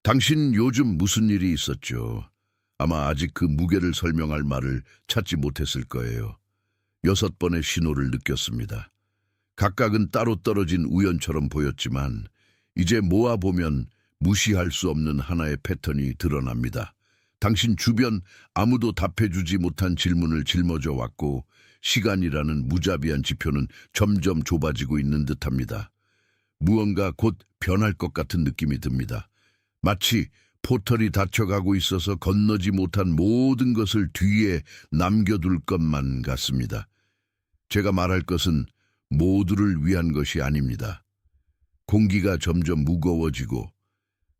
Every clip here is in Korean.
당신 요즘 무슨 일이 있었죠? 아마 아직 그 무게를 설명할 말을 찾지 못했을 거예요. 6번의 신호를 느꼈습니다. 각각은 따로 떨어진 우연처럼 보였지만 이제 모아보면 무시할 수 없는 하나의 패턴이 드러납니다. 당신 주변 아무도 답해주지 못한 질문을 짊어져 왔고 시간이라는 무자비한 지표는 점점 좁아지고 있는 듯합니다. 무언가 곧 변할 것 같은 느낌이 듭니다. 마치 포털이 닫혀가고 있어서 건너지 못한 모든 것을 뒤에 남겨둘 것만 같습니다. 제가 말할 것은 모두를 위한 것이 아닙니다. 공기가 점점 무거워지고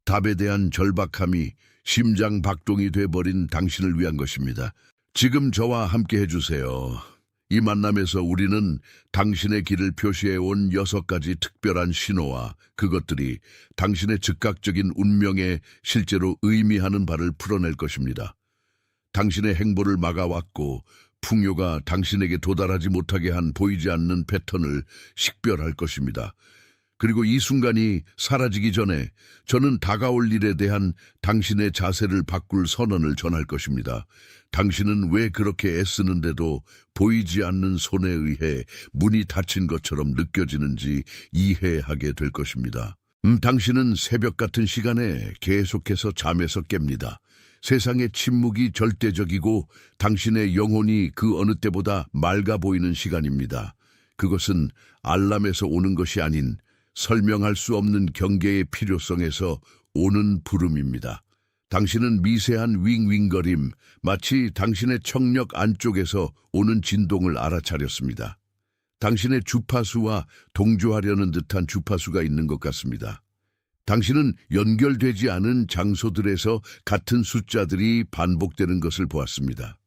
답에 대한 절박함이 심장 박동이 돼버린 당신을 위한 것입니다. 지금 저와 함께 해주세요. 이 만남에서 우리는 당신의 길을 표시해온 6가지 특별한 신호와 그것들이 당신의 즉각적인 운명에 실제로 의미하는 바를 풀어낼 것입니다. 당신의 행보를 막아왔고 풍요가 당신에게 도달하지 못하게 한 보이지 않는 패턴을 식별할 것입니다. 그리고 이 순간이 사라지기 전에 저는 다가올 일에 대한 당신의 자세를 바꿀 선언을 전할 것입니다. 당신은 왜 그렇게 애쓰는데도 보이지 않는 손에 의해 문이 닫힌 것처럼 느껴지는지 이해하게 될 것입니다. 당신은 새벽 같은 시간에 계속해서 잠에서 깹니다. 세상의 침묵이 절대적이고 당신의 영혼이 그 어느 때보다 맑아 보이는 시간입니다. 그것은 알람에서 오는 것이 아닌 설명할 수 없는 경계의 필요성에서 오는 부름입니다. 당신은 미세한 윙윙거림, 마치 당신의 청력 안쪽에서 오는 진동을 알아차렸습니다. 당신의 주파수와 동조하려는 듯한 주파수가 있는 것 같습니다. 당신은 연결되지 않은 장소들에서 같은 숫자들이 반복되는 것을 보았습니다.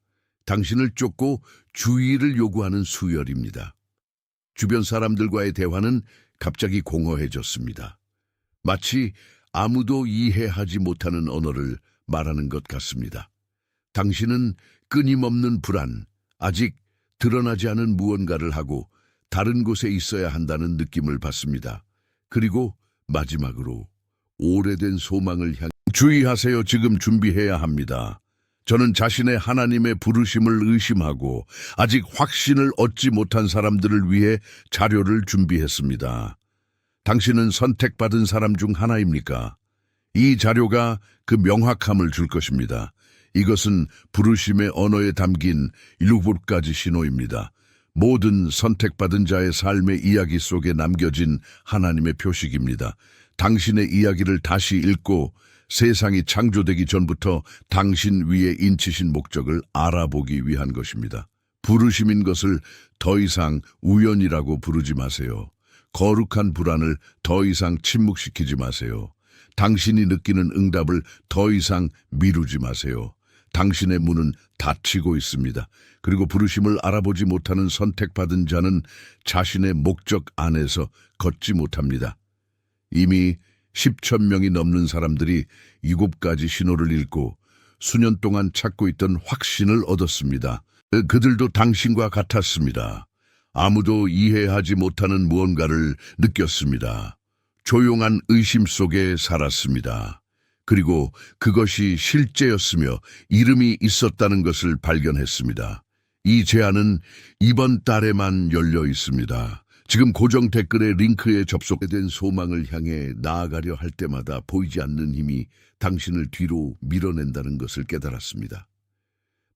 당신을 쫓고 주의를 요구하는 수열입니다. 주변 사람들과의 대화는 갑자기 공허해졌습니다. 마치 아무도 이해하지 못하는 언어를 말하는 것 같습니다. 당신은 끊임없는 불안, 아직 드러나지 않은 무언가를 하고 다른 곳에 있어야 한다는 느낌을 받습니다. 그리고 마지막으로 오래된 소망을 향해 주의하세요. 지금 준비해야 합니다. 저는 자신의 하나님의 부르심을 의심하고 아직 확신을 얻지 못한 사람들을 위해 자료를 준비했습니다. 당신은 선택받은 사람 중 하나입니까? 이 자료가 그 명확함을 줄 것입니다. 이것은 부르심의 언어에 담긴 7가지 신호입니다. 모든 선택받은 자의 삶의 이야기 속에 남겨진 하나님의 표식입니다. 당신의 이야기를 다시 읽고 세상이 창조되기 전부터 당신 위에 인치신 목적을 알아보기 위한 것입니다. 부르심인 것을 더 이상 우연이라고 부르지 마세요. 거룩한 불안을 더 이상 침묵시키지 마세요. 당신이 느끼는 응답을 더 이상 미루지 마세요. 당신의 문은 닫히고 있습니다. 그리고 부르심을 알아보지 못하는 선택받은 자는 자신의 목적 안에서 걷지 못합니다. 이미 10,000명이 넘는 사람들이 7가지 신호를 읽고 수년 동안 찾고 있던 확신을 얻었습니다. 그들도 당신과 같았습니다. 아무도 이해하지 못하는 무언가를 느꼈습니다. 조용한 의심 속에 살았습니다. 그리고 그것이 실제였으며 이름이 있었다는 것을 발견했습니다. 이 제안은 이번 달에만 열려 있습니다. 지금 고정 댓글의 링크에 접속된 소망을 향해 나아가려 할 때마다 보이지 않는 힘이 당신을 뒤로 밀어낸다는 것을 깨달았습니다.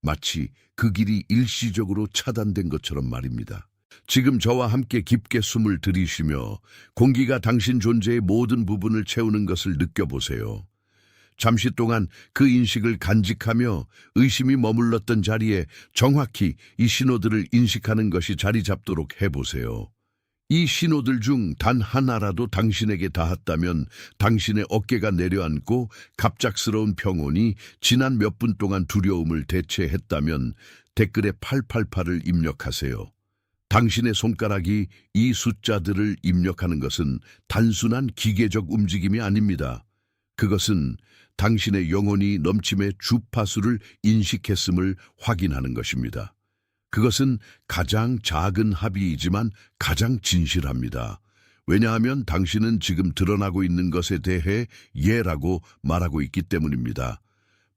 마치 그 길이 일시적으로 차단된 것처럼 말입니다. 지금 저와 함께 깊게 숨을 들이쉬며 공기가 당신 존재의 모든 부분을 채우는 것을 느껴보세요. 잠시 동안 그 인식을 간직하며 의심이 머물렀던 자리에 정확히 이 신호들을 인식하는 것이 자리 잡도록 해보세요. 이 신호들 중 단 하나라도 당신에게 닿았다면 당신의 어깨가 내려앉고 갑작스러운 평온이 지난 몇 분 동안 두려움을 대체했다면 댓글에 888을 입력하세요. 당신의 손가락이 이 숫자들을 입력하는 것은 단순한 기계적 움직임이 아닙니다. 그것은 당신의 영혼이 넘침의 주파수를 인식했음을 확인하는 것입니다. 그것은 가장 작은 합의이지만 가장 진실합니다. 왜냐하면 당신은 지금 드러나고 있는 것에 대해 예라고 말하고 있기 때문입니다.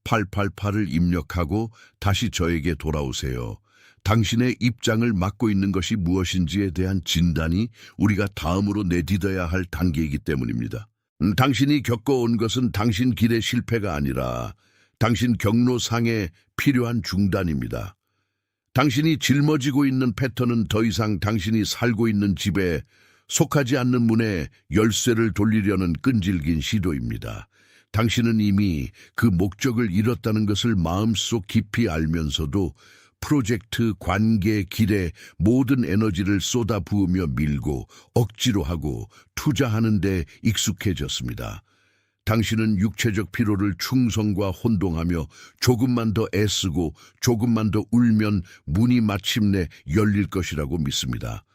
888을 입력하고 다시 저에게 돌아오세요. 당신의 입장을 맡고 있는 것이 무엇인지에 대한 진단이 우리가 다음으로 내딛어야 할 단계이기 때문입니다. 당신이 겪어온 것은 당신 길의 실패가 아니라 당신 경로상에 필요한 중단입니다. 당신이 짊어지고 있는 패턴은 더 이상 당신이 살고 있는 집에 속하지 않는 문에 열쇠를 돌리려는 끈질긴 시도입니다. 당신은 이미 그 목적을 잃었다는 것을 마음속 깊이 알면서도 프로젝트, 관계, 길에 모든 에너지를 쏟아부으며 밀고 억지로 하고 투자하는 데 익숙해졌습니다. 당신은 육체적 피로를 충성과 혼동하며 조금만 더 애쓰고 조금만 더 울면 문이 마침내 열릴 것이라고 믿습니다.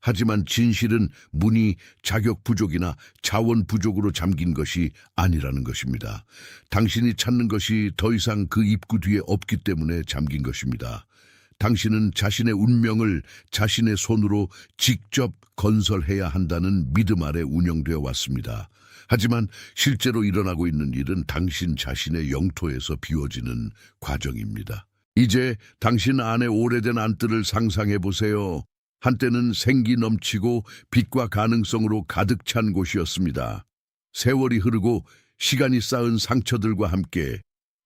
하지만 진실은 문이 자격 부족이나 자원 부족으로 잠긴 것이 아니라는 것입니다. 당신이 찾는 것이 더 이상 그 입구 뒤에 없기 때문에 잠긴 것입니다. 당신은 자신의 운명을 자신의 손으로 직접 건설해야 한다는 믿음 아래 운영되어 왔습니다. 하지만 실제로 일어나고 있는 일은 당신 자신의 영토에서 비워지는 과정입니다. 이제 당신 안에 오래된 안뜰을 상상해 보세요. 한때는 생기 넘치고 빛과 가능성으로 가득 찬 곳이었습니다. 세월이 흐르고 시간이 쌓은 상처들과 함께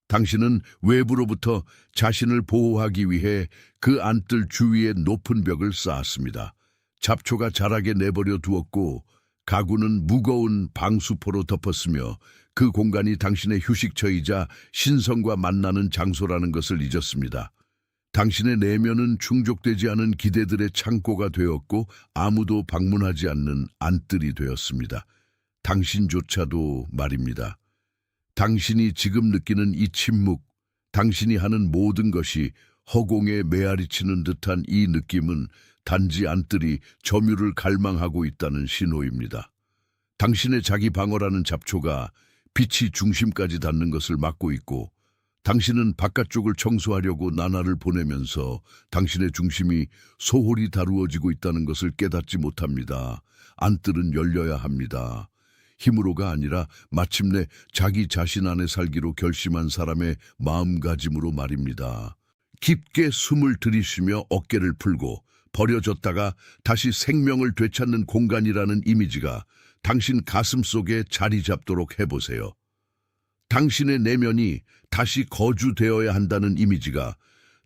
당신은 외부로부터 자신을 보호하기 위해 그 안뜰 주위에 높은 벽을 쌓았습니다. 잡초가 자라게 내버려 두었고 가구는 무거운 방수포로 덮었으며 그 공간이 당신의 휴식처이자 신성과 만나는 장소라는 것을 잊었습니다. 당신의 내면은 충족되지 않은 기대들의 창고가 되었고 아무도 방문하지 않는 안뜰이 되었습니다. 당신조차도 말입니다. 당신이 지금 느끼는 이 침묵, 당신이 하는 모든 것이 허공에 메아리치는 듯한 이 느낌은 단지 안뜰이 점유를 갈망하고 있다는 신호입니다. 당신의 자기 방어라는 잡초가 빛이 중심까지 닿는 것을 막고 있고 당신은 바깥쪽을 청소하려고 나날을 보내면서 당신의 중심이 소홀히 다루어지고 있다는 것을 깨닫지 못합니다. 안뜰은 열려야 합니다. 힘으로가 아니라 마침내 자기 자신 안에 살기로 결심한 사람의 마음가짐으로 말입니다. 깊게 숨을 들이쉬며 어깨를 풀고 버려졌다가 다시 생명을 되찾는 공간이라는 이미지가 당신 가슴 속에 자리 잡도록 해보세요. 당신의 내면이 다시 거주되어야 한다는 이미지가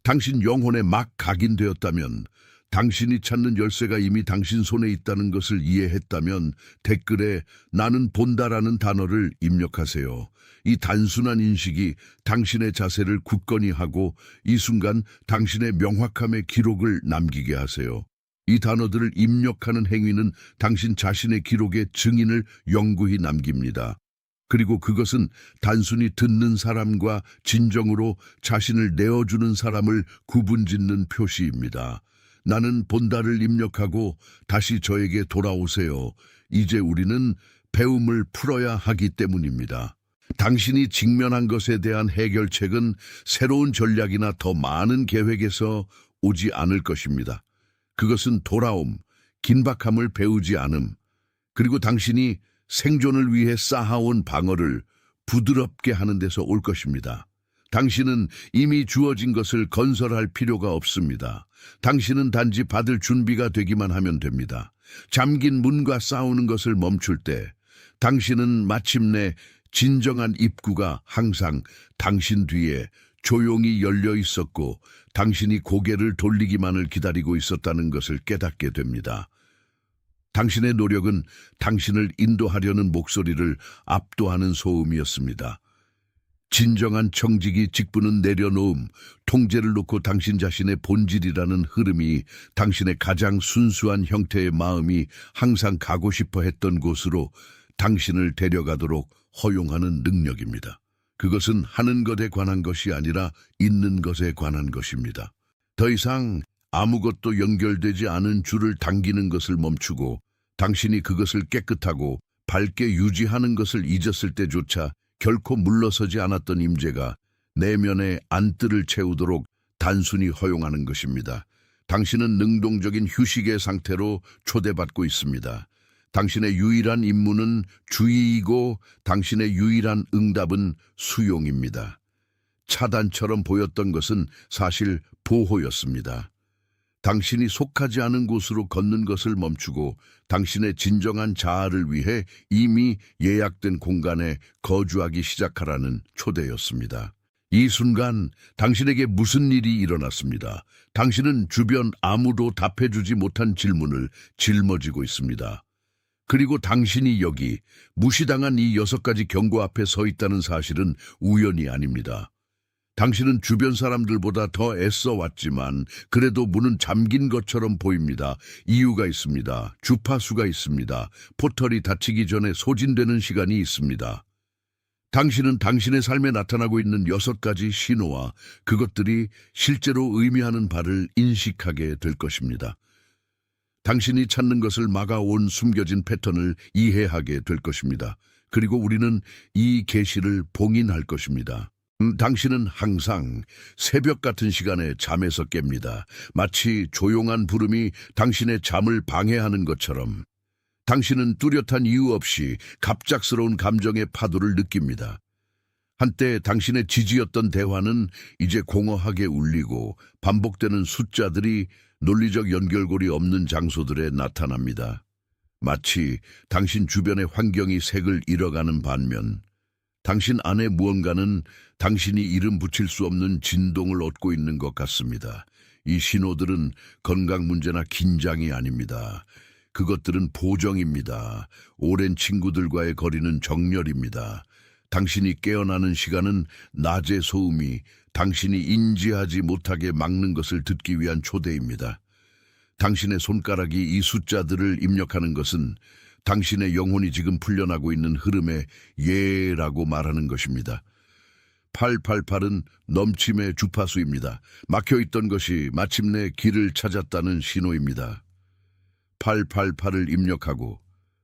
당신 영혼에 막 각인되었다면, 당신이 찾는 열쇠가 이미 당신 손에 있다는 것을 이해했다면 댓글에 나는 본다라는 단어를 입력하세요. 이 단순한 인식이 당신의 자세를 굳건히 하고 이 순간 당신의 명확함의 기록을 남기게 하세요. 이 단어들을 입력하는 행위는 당신 자신의 기록의 증인을 영구히 남깁니다. 그리고 그것은 단순히 듣는 사람과 진정으로 자신을 내어주는 사람을 구분짓는 표시입니다. 나는 본다를 입력하고 다시 저에게 돌아오세요. 이제 우리는 배움을 풀어야 하기 때문입니다. 당신이 직면한 것에 대한 해결책은 새로운 전략이나 더 많은 계획에서 오지 않을 것입니다. 그것은 돌아옴, 긴박함을 배우지 않음, 그리고 당신이 생존을 위해 쌓아온 방어를 부드럽게 하는 데서 올 것입니다. 당신은 이미 주어진 것을 건설할 필요가 없습니다. 당신은 단지 받을 준비가 되기만 하면 됩니다. 잠긴 문과 싸우는 것을 멈출 때 당신은 마침내 진정한 입구가 항상 당신 뒤에 조용히 열려 있었고 당신이 고개를 돌리기만을 기다리고 있었다는 것을 깨닫게 됩니다. 당신의 노력은 당신을 인도하려는 목소리를 압도하는 소음이었습니다. 진정한 청지기 직분은 내려놓음, 통제를 놓고 당신 자신의 본질이라는 흐름이 당신의 가장 순수한 형태의 마음이 항상 가고 싶어 했던 곳으로 당신을 데려가도록 허용하는 능력입니다. 그것은 하는 것에 관한 것이 아니라 있는 것에 관한 것입니다. 더 이상 아무것도 연결되지 않은 줄을 당기는 것을 멈추고 당신이 그것을 깨끗하고 밝게 유지하는 것을 잊었을 때조차 결코 물러서지 않았던 임재가 내면의 안뜰을 채우도록 단순히 허용하는 것입니다. 당신은 능동적인 휴식의 상태로 초대받고 있습니다. 당신의 유일한 임무는 주의이고 당신의 유일한 응답은 수용입니다. 차단처럼 보였던 것은 사실 보호였습니다. 당신이 속하지 않은 곳으로 걷는 것을 멈추고 당신의 진정한 자아를 위해 이미 예약된 공간에 거주하기 시작하라는 초대였습니다. 이 순간 당신에게 무슨 일이 일어났습니다. 당신은 주변 아무도 답해주지 못한 질문을 짊어지고 있습니다. 그리고 당신이 여기 무시당한 이 6가지 경고 앞에 서 있다는 사실은 우연이 아닙니다. 당신은 주변 사람들보다 더 애써 왔지만 그래도 문은 잠긴 것처럼 보입니다. 이유가 있습니다. 주파수가 있습니다. 포털이 닫히기 전에 소진되는 시간이 있습니다. 당신은 당신의 삶에 나타나고 있는 6가지 신호와 그것들이 실제로 의미하는 바를 인식하게 될 것입니다. 당신이 찾는 것을 막아온 숨겨진 패턴을 이해하게 될 것입니다. 그리고 우리는 이 계시를 봉인할 것입니다. 당신은 항상 새벽 같은 시간에 잠에서 깹니다. 마치 조용한 부름이 당신의 잠을 방해하는 것처럼. 당신은 뚜렷한 이유 없이 갑작스러운 감정의 파도를 느낍니다. 한때 당신의 지지였던 대화는 이제 공허하게 울리고 반복되는 숫자들이 논리적 연결고리 없는 장소들에 나타납니다. 마치 당신 주변의 환경이 색을 잃어가는 반면 당신 안에 무언가는 당신이 이름 붙일 수 없는 진동을 얻고 있는 것 같습니다. 이 신호들은 건강 문제나 긴장이 아닙니다. 그것들은 보정입니다. 오랜 친구들과의 거리는 정렬입니다. 당신이 깨어나는 시간은 낮의 소음이 당신이 인지하지 못하게 막는 것을 듣기 위한 초대입니다. 당신의 손가락이 이 숫자들을 입력하는 것은 당신의 영혼이 지금 풀려나고 있는 흐름에 예라고 말하는 것입니다. 888은 넘침의 주파수입니다. 막혀있던 것이 마침내 길을 찾았다는 신호입니다. 888을 입력하고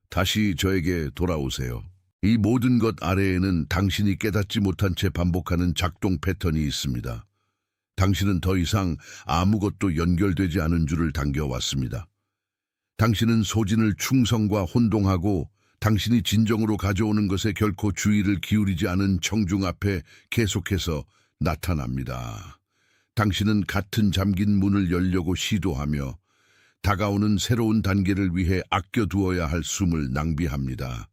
다시 저에게 돌아오세요. 이 모든 것 아래에는 당신이 깨닫지 못한 채 반복하는 작동 패턴이 있습니다. 당신은 더 이상 아무것도 연결되지 않은 줄을 당겨왔습니다. 당신은 소진을 충성과 혼동하고 당신이 진정으로 가져오는 것에 결코 주의를 기울이지 않은 청중 앞에 계속해서 나타납니다. 당신은 같은 잠긴 문을 열려고 시도하며 다가오는 새로운 단계를 위해 아껴두어야 할 숨을 낭비합니다.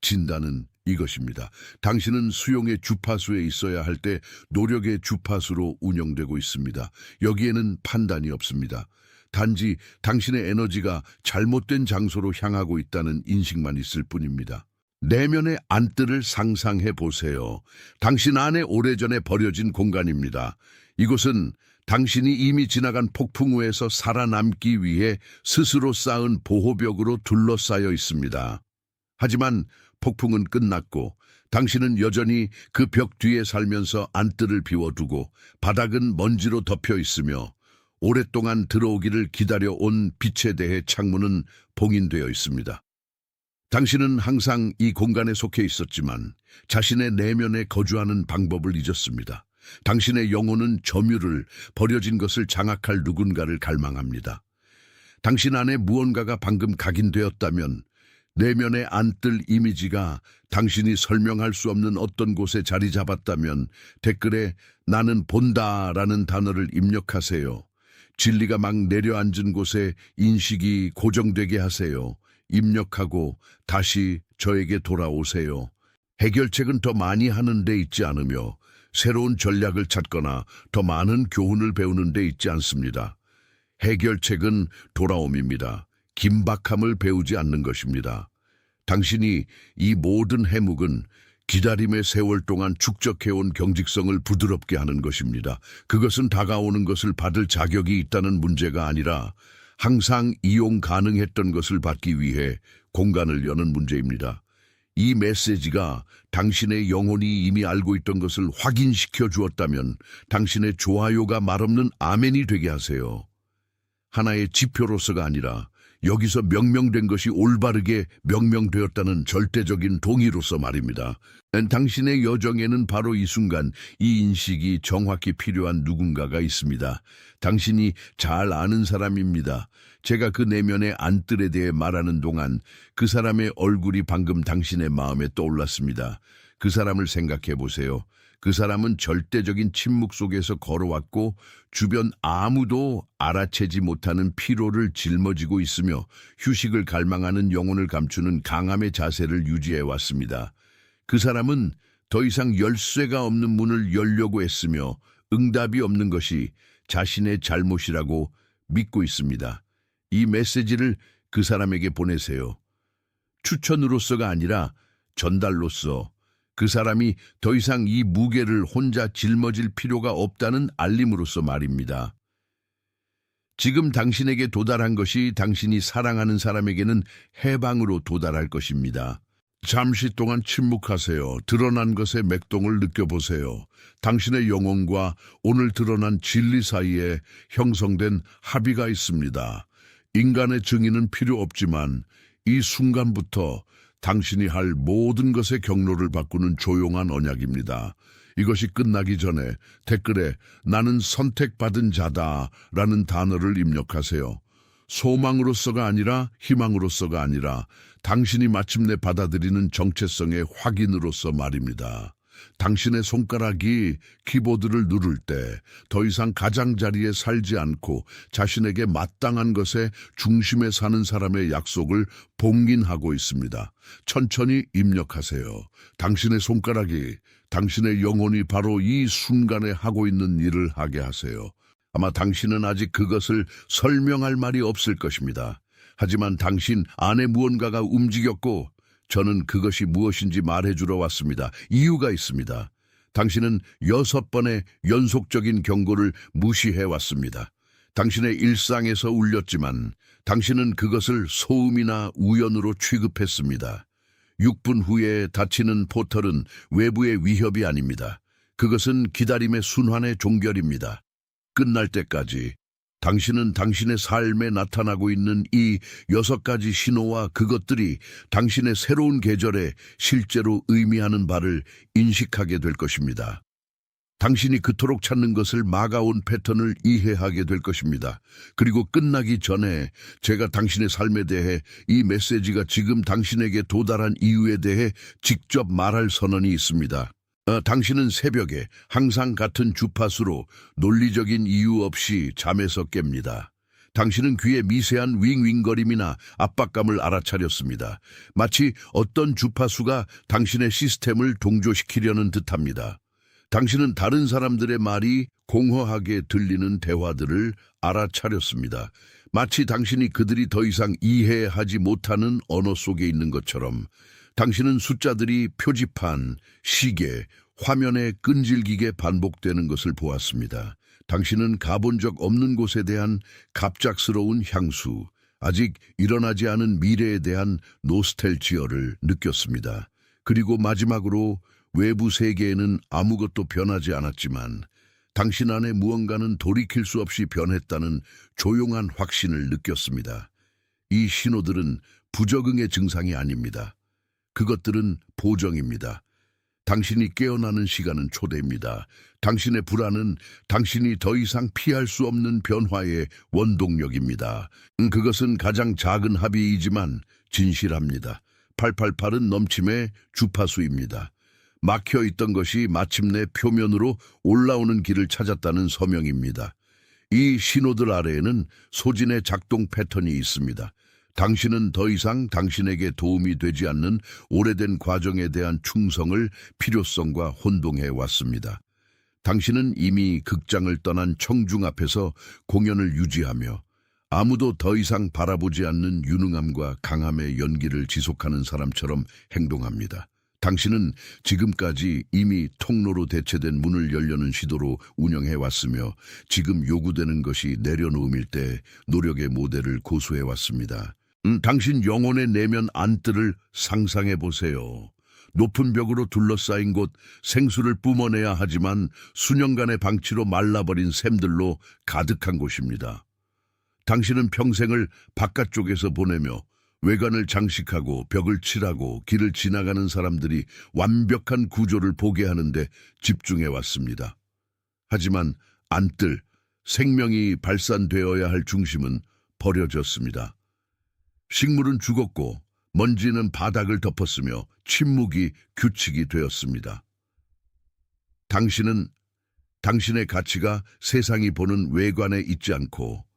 진단은 이것입니다. 당신은 수용의 주파수에 있어야 할 때 노력의 주파수로 운영되고 있습니다. 여기에는 판단이 없습니다. 단지 당신의 에너지가 잘못된 장소로 향하고 있다는 인식만 있을 뿐입니다. 내면의 안뜰을 상상해 보세요. 당신 안에 오래전에 버려진 공간입니다. 이곳은 당신이 이미 지나간 폭풍우에서 살아남기 위해 스스로 쌓은 보호벽으로 둘러싸여 있습니다. 하지만 폭풍은 끝났고 당신은 여전히 그 벽 뒤에 살면서 안뜰을 비워두고 바닥은 먼지로 덮여 있으며 오랫동안 들어오기를 기다려온 빛에 대해 창문은 봉인되어 있습니다. 당신은 항상 이 공간에 속해 있었지만 자신의 내면에 거주하는 방법을 잊었습니다. 당신의 영혼은 점유를, 버려진 것을 장악할 누군가를 갈망합니다. 당신 안에 무언가가 방금 각인되었다면 내면의 안뜰 이미지가 당신이 설명할 수 없는 어떤 곳에 자리 잡았다면 댓글에 나는 본다라는 단어를 입력하세요. 진리가 막 내려앉은 곳에 인식이 고정되게 하세요. 입력하고 다시 저에게 돌아오세요. 해결책은 더 많이 하는 데 있지 않으며 새로운 전략을 찾거나 더 많은 교훈을 배우는 데 있지 않습니다. 해결책은 돌아옴입니다. 긴박함을 배우지 않는 것입니다. 당신이 이 모든 해묵은 기다림의 세월 동안 축적해온 경직성을 부드럽게 하는 것입니다. 그것은 다가오는 것을 받을 자격이 있다는 문제가 아니라 항상 이용 가능했던 것을 받기 위해 공간을 여는 문제입니다. 이 메시지가 당신의 영혼이 이미 알고 있던 것을 확인시켜 주었다면 당신의 좋아요가 말없는 아멘이 되게 하세요. 하나의 지표로서가 아니라 여기서 명명된 것이 올바르게 명명되었다는 절대적인 동의로서 말입니다. 당신의 여정에는 바로 이 순간 이 인식이 정확히 필요한 누군가가 있습니다. 당신이 잘 아는 사람입니다. 제가 그 내면의 안뜰에 대해 말하는 동안 그 사람의 얼굴이 방금 당신의 마음에 떠올랐습니다. 그 사람을 생각해 보세요. 그 사람은 절대적인 침묵 속에서 걸어왔고 주변 아무도 알아채지 못하는 피로를 짊어지고 있으며 휴식을 갈망하는 영혼을 감추는 강함의 자세를 유지해 왔습니다. 그 사람은 더 이상 열쇠가 없는 문을 열려고 했으며 응답이 없는 것이 자신의 잘못이라고 믿고 있습니다. 이 메시지를 그 사람에게 보내세요. 추천으로서가 아니라 전달로서 그 사람이 더 이상 이 무게를 혼자 짊어질 필요가 없다는 알림으로서 말입니다. 지금 당신에게 도달한 것이 당신이 사랑하는 사람에게는 해방으로 도달할 것입니다. 잠시 동안 침묵하세요. 드러난 것의 맥동을 느껴보세요. 당신의 영혼과 오늘 드러난 진리 사이에 형성된 합의가 있습니다. 인간의 증인은 필요 없지만 이 순간부터 당신이 할 모든 것의 경로를 바꾸는 조용한 언약입니다. 이것이 끝나기 전에 댓글에 나는 선택받은 자다 라는 단어를 입력하세요. 소망으로서가 아니라 희망으로서가 아니라 당신이 마침내 받아들이는 정체성의 확인으로서 말입니다. 당신의 손가락이 키보드를 누를 때 더 이상 가장자리에 살지 않고 자신에게 마땅한 것의 중심에 사는 사람의 약속을 봉인하고 있습니다. 천천히 입력하세요. 당신의 손가락이 당신의 영혼이 바로 이 순간에 하고 있는 일을 하게 하세요. 아마 당신은 아직 그것을 설명할 말이 없을 것입니다. 하지만 당신 안에 무언가가 움직였고 저는 그것이 무엇인지 말해주러 왔습니다. 이유가 있습니다. 당신은 6번의 연속적인 경고를 무시해왔습니다. 당신의 일상에서 울렸지만 당신은 그것을 소음이나 우연으로 취급했습니다. 6분 후에 닫히는 포털은 외부의 위협이 아닙니다. 그것은 기다림의 순환의 종결입니다. 끝날 때까지 당신은 당신의 삶에 나타나고 있는 이 6가지 신호와 그것들이 당신의 새로운 계절에 실제로 의미하는 바를 인식하게 될 것입니다. 당신이 그토록 찾는 것을 막아온 패턴을 이해하게 될 것입니다. 그리고 끝나기 전에 제가 당신의 삶에 대해 이 메시지가 지금 당신에게 도달한 이유에 대해 직접 말할 선언이 있습니다. 당신은 새벽에 항상 같은 주파수로 논리적인 이유 없이 잠에서 깹니다. 당신은 귀에 미세한 윙윙거림이나 압박감을 알아차렸습니다. 마치 어떤 주파수가 당신의 시스템을 동조시키려는 듯합니다. 당신은 다른 사람들의 말이 공허하게 들리는 대화들을 알아차렸습니다. 마치 당신이 그들이 더 이상 이해하지 못하는 언어 속에 있는 것처럼 당신은 숫자들이 표지판, 시계, 화면에 끈질기게 반복되는 것을 보았습니다. 당신은 가본 적 없는 곳에 대한 갑작스러운 향수, 아직 일어나지 않은 미래에 대한 노스텔지어를 느꼈습니다. 그리고 마지막으로 외부 세계에는 아무것도 변하지 않았지만 당신 안에 무언가는 돌이킬 수 없이 변했다는 조용한 확신을 느꼈습니다. 이 신호들은 부적응의 증상이 아닙니다. 그것들은 보정입니다. 당신이 깨어나는 시간은 초대입니다. 당신의 불안은 당신이 더 이상 피할 수 없는 변화의 원동력입니다. 그것은 가장 작은 합의이지만 진실합니다. 888은 넘침의 주파수입니다. 막혀있던 것이 마침내 표면으로 올라오는 길을 찾았다는 서명입니다. 이 신호들 아래에는 소진의 작동 패턴이 있습니다. 당신은 더 이상 당신에게 도움이 되지 않는 오래된 과정에 대한 충성을 필요성과 혼동해 왔습니다. 당신은 이미 극장을 떠난 청중 앞에서 공연을 유지하며 아무도 더 이상 바라보지 않는 유능함과 강함의 연기를 지속하는 사람처럼 행동합니다. 당신은 지금까지 이미 통로로 대체된 문을 열려는 시도로 운영해왔으며 지금 요구되는 것이 내려놓음일 때 노력의 모델을 고수해왔습니다. 당신 영혼의 내면 안뜰을 상상해 보세요. 높은 벽으로 둘러싸인 곳, 생수를 뿜어내야 하지만 수년간의 방치로 말라버린 샘들로 가득한 곳입니다. 당신은 평생을 바깥쪽에서 보내며 외관을 장식하고 벽을 칠하고 길을 지나가는 사람들이 완벽한 구조를 보게 하는데 집중해 왔습니다. 하지만 안뜰, 생명이 발산되어야 할 중심은 버려졌습니다. 식물은 죽었고 먼지는 바닥을 덮었으며 침묵이 규칙이 되었습니다. 당신은 당신의 가치가 세상이 보는 외관에 있지 않고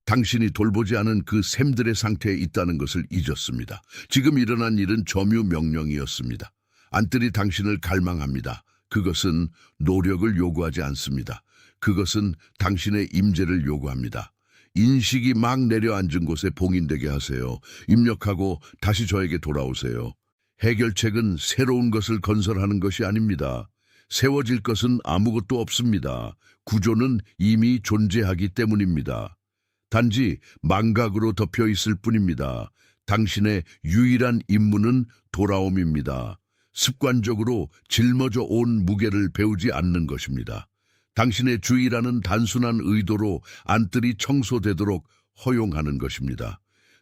당신이 돌보지 않은 그 샘들의 상태에 있다는 것을 잊었습니다. 지금 일어난 일은 점유 명령이었습니다. 안뜰이 당신을 갈망합니다. 그것은 노력을 요구하지 않습니다. 그것은 당신의 임재를 요구합니다. 인식이 막 내려앉은 곳에 봉인되게 하세요. 입력하고 다시 저에게 돌아오세요. 해결책은 새로운 것을 건설하는 것이 아닙니다. 세워질 것은 아무것도 없습니다. 구조는 이미 존재하기 때문입니다. 단지 망각으로 덮여 있을 뿐입니다. 당신의 유일한 임무는 돌아옴입니다. 습관적으로 짊어져 온 무게를 배우지 않는 것입니다. 당신의 주의라는 단순한 의도로 안뜰이 청소되도록 허용하는 것입니다.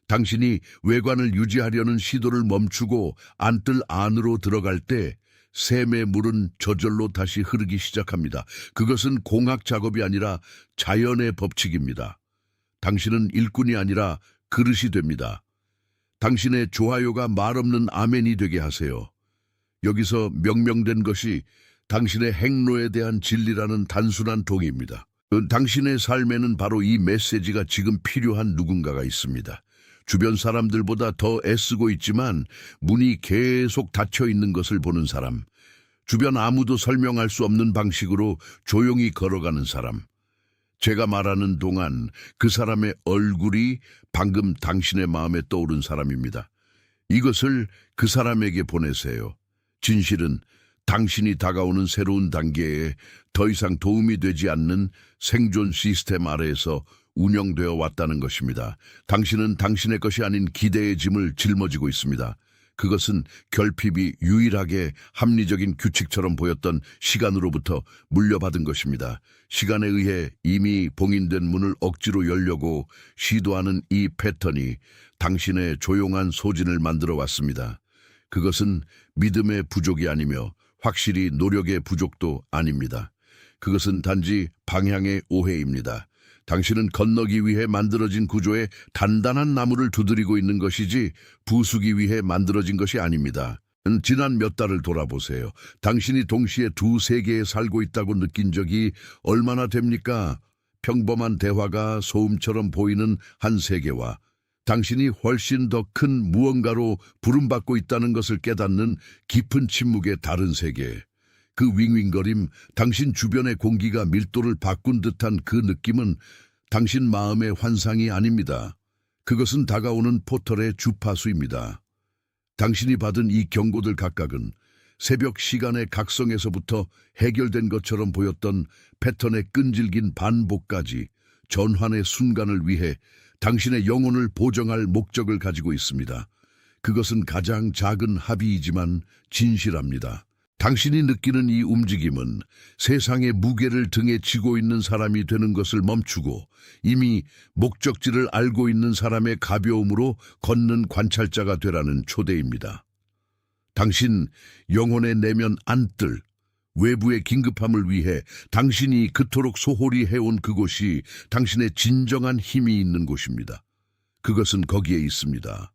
당신이 외관을 유지하려는 시도를 멈추고 안뜰 안으로 들어갈 때 샘의 물은 저절로 다시 흐르기 시작합니다. 그것은 공학 작업이 아니라 자연의 법칙입니다. 당신은 일꾼이 아니라 그릇이 됩니다. 당신의 좋아요가 말없는 아멘이 되게 하세요. 여기서 명명된 것이 당신의 행로에 대한 진리라는 단순한 동의입니다. 당신의 삶에는 바로 이 메시지가 지금 필요한 누군가가 있습니다. 주변 사람들보다 더 애쓰고 있지만 문이 계속 닫혀 있는 것을 보는 사람, 주변 아무도 설명할 수 없는 방식으로 조용히 걸어가는 사람. 제가 말하는 동안 그 사람의 얼굴이 방금 당신의 마음에 떠오른 사람입니다. 이것을 그 사람에게 보내세요. 진실은 당신이 다가오는 새로운 단계에 더 이상 도움이 되지 않는 생존 시스템 아래에서 운영되어 왔다는 것입니다. 당신은 당신의 것이 아닌 기대의 짐을 짊어지고 있습니다. 그것은 결핍이 유일하게 합리적인 규칙처럼 보였던 시간으로부터 물려받은 것입니다. 시간에 의해 이미 봉인된 문을 억지로 열려고 시도하는 이 패턴이 당신의 조용한 소진을 만들어 왔습니다. 그것은 믿음의 부족이 아니며 확실히 노력의 부족도 아닙니다. 그것은 단지 방향의 오해입니다. 당신은 건너기 위해 만들어진 구조에 단단한 나무를 두드리고 있는 것이지 부수기 위해 만들어진 것이 아닙니다. 지난 몇 달을 돌아보세요. 당신이 동시에 두 세계에 살고 있다고 느낀 적이 얼마나 됩니까? 평범한 대화가 소음처럼 보이는 한 세계와 당신이 훨씬 더 큰 무언가로 부름받고 있다는 것을 깨닫는 깊은 침묵의 다른 세계. 그 윙윙거림, 당신 주변의 공기가 밀도를 바꾼 듯한 그 느낌은 당신 마음의 환상이 아닙니다. 그것은 다가오는 포털의 주파수입니다. 당신이 받은 이 경고들 각각은 새벽 시간의 각성에서부터 해결된 것처럼 보였던 패턴의 끈질긴 반복까지 전환의 순간을 위해 당신의 영혼을 보정할 목적을 가지고 있습니다. 그것은 가장 작은 합의이지만 진실합니다. 당신이 느끼는 이 움직임은 세상의 무게를 등에 지고 있는 사람이 되는 것을 멈추고 이미 목적지를 알고 있는 사람의 가벼움으로 걷는 관찰자가 되라는 초대입니다. 당신 영혼의 내면 안뜰, 외부의 긴급함을 위해 당신이 그토록 소홀히 해온 그곳이 당신의 진정한 힘이 있는 곳입니다. 그것은 거기에 있습니다.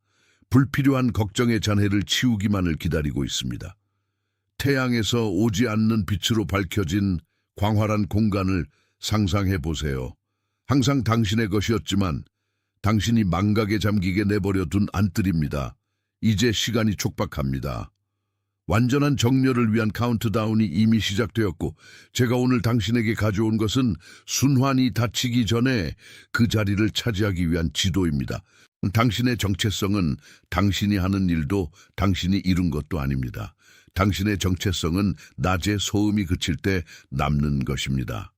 불필요한 걱정의 잔해를 치우기만을 기다리고 있습니다. 태양에서 오지 않는 빛으로 밝혀진 광활한 공간을 상상해 보세요. 항상 당신의 것이었지만 당신이 망각에 잠기게 내버려 둔 안뜰입니다. 이제 시간이 촉박합니다. 완전한 정렬을 위한 카운트다운이 이미 시작되었고 제가 오늘 당신에게 가져온 것은 순환이 닫히기 전에 그 자리를 차지하기 위한 지도입니다. 당신의 정체성은 당신이 하는 일도 당신이 이룬 것도 아닙니다. 당신의 정체성은 낮에 소음이 그칠 때 남는 것입니다.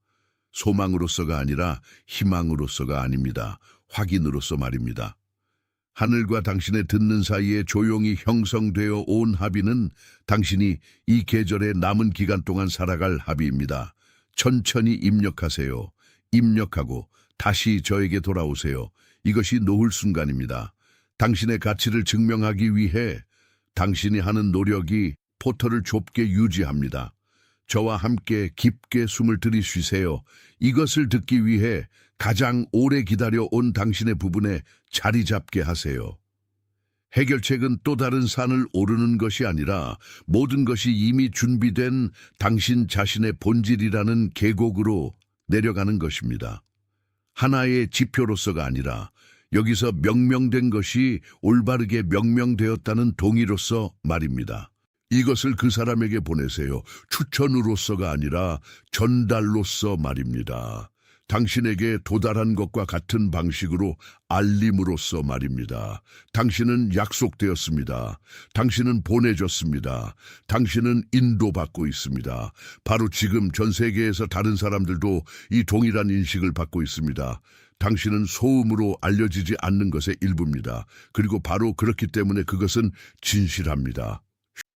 소망으로서가 아니라 희망으로서가 아닙니다. 확인으로서 말입니다. 하늘과 당신의 듣는 사이에 조용히 형성되어 온 합의는 당신이 이 계절의 남은 기간 동안 살아갈 합의입니다. 천천히 입력하세요. 입력하고 다시 저에게 돌아오세요. 이것이 노을 순간입니다. 당신의 가치를 증명하기 위해 당신이 하는 노력이 포털을 좁게 유지합니다. 저와 함께 깊게 숨을 들이쉬세요. 이것을 듣기 위해 가장 오래 기다려온 당신의 부분에 자리 잡게 하세요. 해결책은 또 다른 산을 오르는 것이 아니라 모든 것이 이미 준비된 당신 자신의 본질이라는 계곡으로 내려가는 것입니다. 하나의 지표로서가 아니라 여기서 명명된 것이 올바르게 명명되었다는 동의로서 말입니다. 이것을 그 사람에게 보내세요. 추천으로서가 아니라 전달로서 말입니다. 당신에게 도달한 것과 같은 방식으로 알림으로써 말입니다. 당신은 약속되었습니다. 당신은 보내줬습니다. 당신은 인도받고 있습니다. 바로 지금 전 세계에서 다른 사람들도 이 동일한 인식을 받고 있습니다. 당신은 소음으로 알려지지 않는 것의 일부입니다. 그리고 바로 그렇기 때문에 그것은 진실합니다.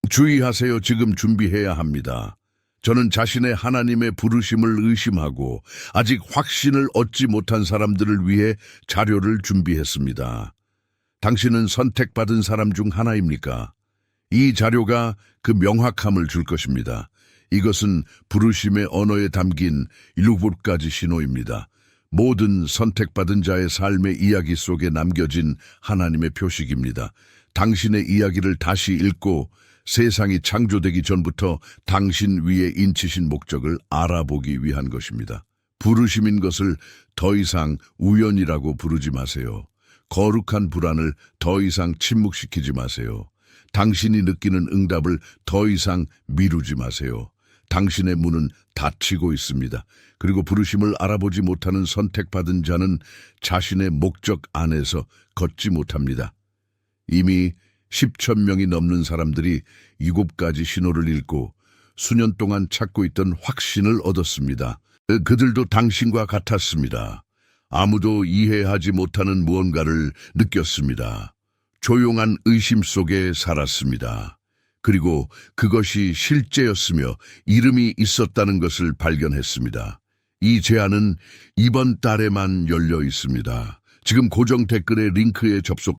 주의하세요. 지금 준비해야 합니다. 저는 자신의 하나님의 부르심을 의심하고 아직 확신을 얻지 못한 사람들을 위해 자료를 준비했습니다. 당신은 선택받은 사람 중 하나입니까? 이 자료가 그 명확함을 줄 것입니다. 이것은 부르심의 언어에 담긴 7가지 신호입니다. 모든 선택받은 자의 삶의 이야기 속에 남겨진 하나님의 표식입니다. 당신의 이야기를 다시 읽고 세상이 창조되기 전부터 당신 위에 인치신 목적을 알아보기 위한 것입니다. 부르심인 것을 더 이상 우연이라고 부르지 마세요. 거룩한 불안을 더 이상 침묵시키지 마세요. 당신이 느끼는 응답을 더 이상 미루지 마세요. 당신의 문은 닫히고 있습니다. 그리고 부르심을 알아보지 못하는 선택받은 자는 자신의 목적 안에서 걷지 못합니다. 이미 10,000명이 넘는 사람들이 7가지 신호를 읽고 수년 동안 찾고 있던 확신을 얻었습니다. 그들도 당신과 같았습니다. 아무도 이해하지 못하는 무언가를 느꼈습니다. 조용한 의심 속에 살았습니다. 그리고 그것이 실제였으며 이름이 있었다는 것을 발견했습니다. 이 제안은 이번 달에만 열려 있습니다. 지금 고정 댓글의 링크에 접속